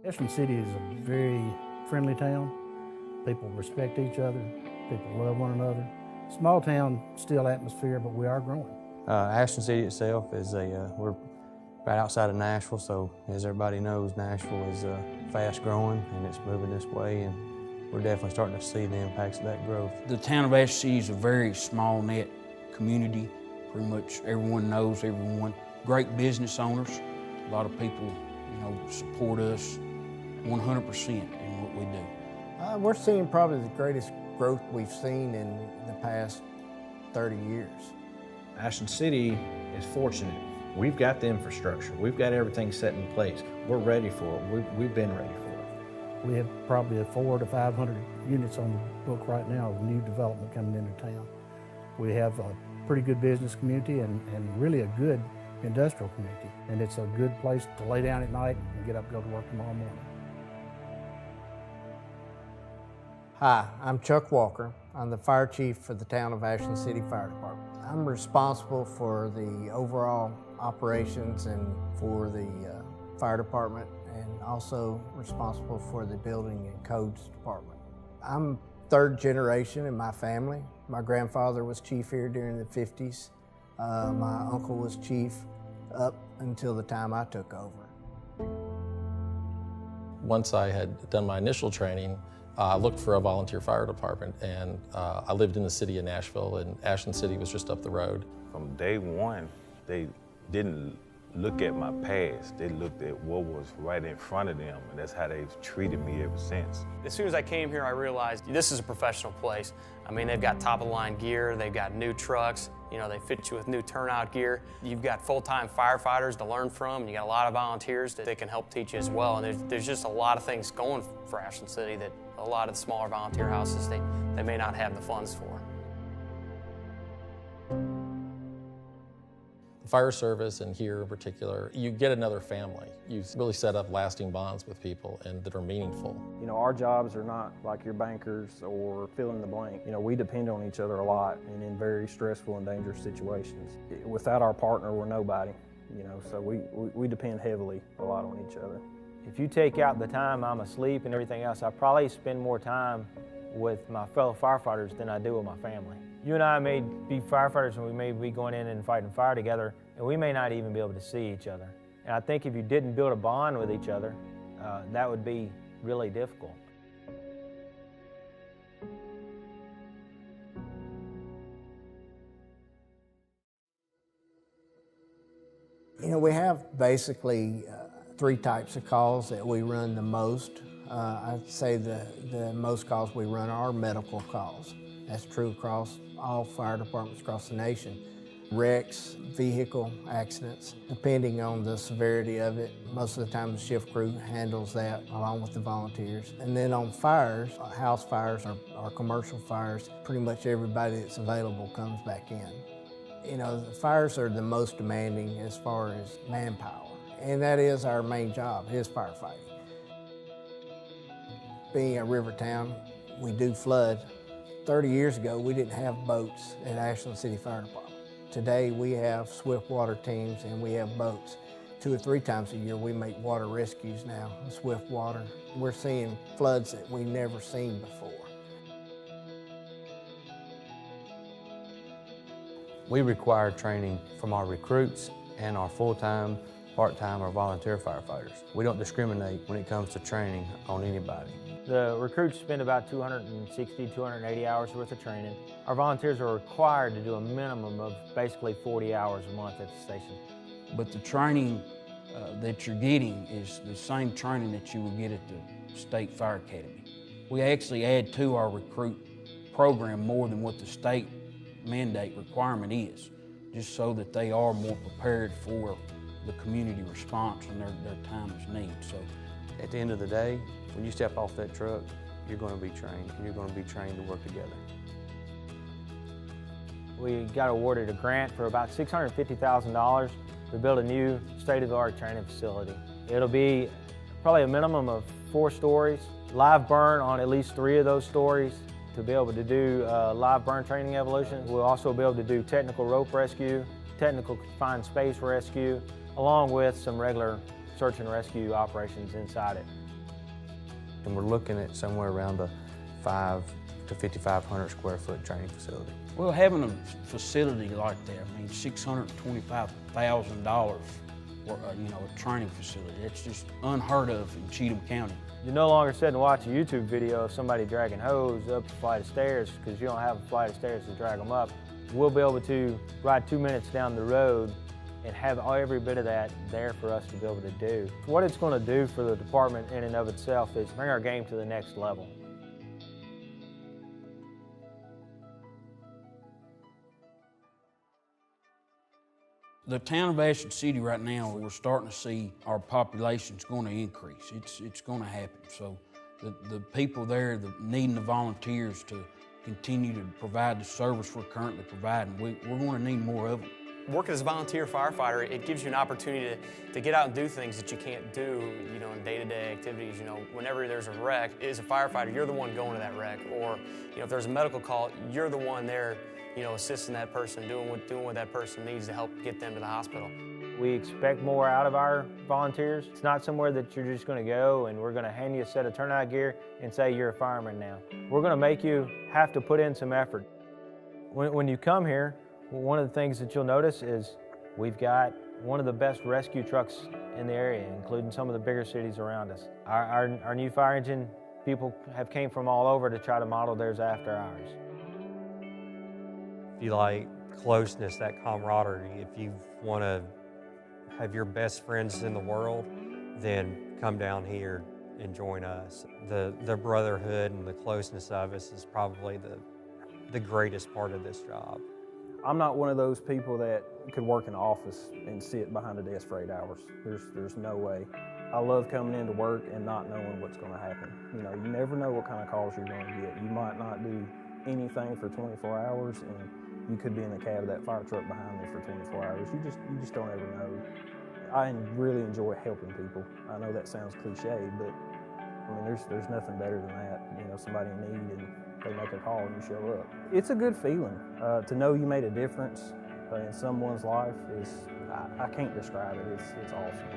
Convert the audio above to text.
Ashland City is a very friendly town. People respect each other. People love one another. Small town, still atmosphere, but we are growing. Ashland City itself is we're right outside of Nashville, so as everybody knows, Nashville is fast growing and it's moving this way, and we're definitely starting to see the impacts of that growth. The town of Ashland City is a very small knit community. Pretty much everyone knows everyone. Great business owners. A lot of people, support us 100% in what we do. We're seeing probably the greatest growth we've seen in the past 30 years. Ashland City is fortunate. We've got the infrastructure. We've got everything set in place. We're ready for it. We've been ready for it. We have probably 400 to 500 units on the book right now of new development coming into town. We have a pretty good business community and really a good industrial community. And it's a good place to lay down at night and get up and go to work tomorrow morning. Hi, I'm Chuck Walker. I'm the fire chief for the town of Ashland City Fire Department. I'm responsible for the overall operations and for the fire department, and also responsible for the building and codes department. I'm third generation in my family. My grandfather was chief here during the 50s. My uncle was chief up until the time I took over. Once I had done my initial training, I looked for a volunteer fire department, and I lived in the city of Nashville, and Ashland City was just up the road. From day one, they didn't look at my past. They looked at what was right in front of them, and that's how they've treated me ever since. As soon as I came here, I realized this is a professional place. I mean, they've got top-of-the-line gear, they've got new trucks, they fit you with new turnout gear. You've got full-time firefighters to learn from, and you got a lot of volunteers that can help teach you as well. And there's just a lot of things going for Ashland City that a lot of the smaller volunteer houses, they may not have the funds for. The fire service, and here in particular, you get another family. You really set up lasting bonds with people and that are meaningful. Our jobs are not like your bankers or fill in the blank. We depend on each other a lot and in very stressful and dangerous situations. Without our partner, we're nobody, so we depend heavily a lot on each other. If you take out the time I'm asleep and everything else, I probably spend more time with my fellow firefighters than I do with my family. You and I may be firefighters and we may be going in and fighting fire together, and we may not even be able to see each other. And I think if you didn't build a bond with each other, that would be really difficult. We have basically 3 types of calls that we run the most. I'd say the most calls we run are medical calls. That's true across all fire departments across the nation. Wrecks, vehicle accidents, depending on the severity of it. Most of the time the shift crew handles that along with the volunteers. And then on fires, house fires or commercial fires, pretty much everybody that's available comes back in. The fires are the most demanding as far as manpower, and that is our main job, is firefighting. Being a river town, we do flood. 30 years ago, we didn't have boats at Ashland City Fire Department. Today, we have swift water teams and we have boats. 2 or 3 times a year, we make water rescues now, swift water. We're seeing floods that we've never seen before. We require training from our recruits and our full-time, part-time, or volunteer firefighters. We don't discriminate when it comes to training on anybody. The recruits spend about 260, 280 hours worth of training. Our volunteers are required to do a minimum of basically 40 hours a month at the station. But the training that you're getting is the same training that you would get at the State Fire Academy. We actually add to our recruit program more than what the state mandate requirement is, just so that they are more prepared for the community response when their time is needed. So, at the end of the day, when you step off that truck, you're going to be trained, and you're going to be trained to work together. We got awarded a grant for about $650,000 to build a new state-of-the-art training facility. It'll be probably a minimum of 4 stories, live burn on at least 3 of those stories to be able to do live burn training evolution. We'll also be able to do technical rope rescue, technical confined space rescue, along with some regular search and rescue operations inside it. And we're looking at somewhere around a 5 to 5,500 square foot training facility. Well, having a facility like that, I mean, $625,000 for a training facility. That's just unheard of in Cheatham County. You no longer sit and watch a YouTube video of somebody dragging hose up a flight of stairs because you don't have a flight of stairs to drag them up. We'll be able to ride 2 minutes down the road and have every bit of that there for us to be able to do. What it's going to do for the department in and of itself is bring our game to the next level. The town of Ashland City right now, we're starting to see our population's going to increase. It's going to happen. So the people there, needing the volunteers to continue to provide the service we're currently providing, we're going to need more of them. Working as a volunteer firefighter, it gives you an opportunity to get out and do things that you can't do, in day-to-day activities. Whenever there's a wreck, as a firefighter, you're the one going to that wreck. Or, if there's a medical call, you're the one there, assisting that person, doing what that person needs to help get them to the hospital. We expect more out of our volunteers. It's not somewhere that you're just going to go and we're going to hand you a set of turnout gear and say you're a fireman now. We're going to make you have to put in some effort. When you come here, one of the things that you'll notice is we've got one of the best rescue trucks in the area, including some of the bigger cities around us. Our new fire engine people have came from all over to try to model theirs after ours. If you like closeness, that camaraderie, if you want to have your best friends in the world, then come down here and join us. The brotherhood and the closeness of us is probably the greatest part of this job. I'm not one of those people that could work in an office and sit behind a desk for 8 hours. There's no way. I love coming into work and not knowing what's going to happen. You never know what kind of calls you're going to get. You might not do anything for 24 hours and you could be in the cab of that fire truck behind me for 24 hours. You just don't ever know. I really enjoy helping people. I know that sounds cliche, but there's nothing better than that. Somebody in need and they make a call and you show up. It's a good feeling. To know you made a difference in someone's life I can't describe it. It's awesome.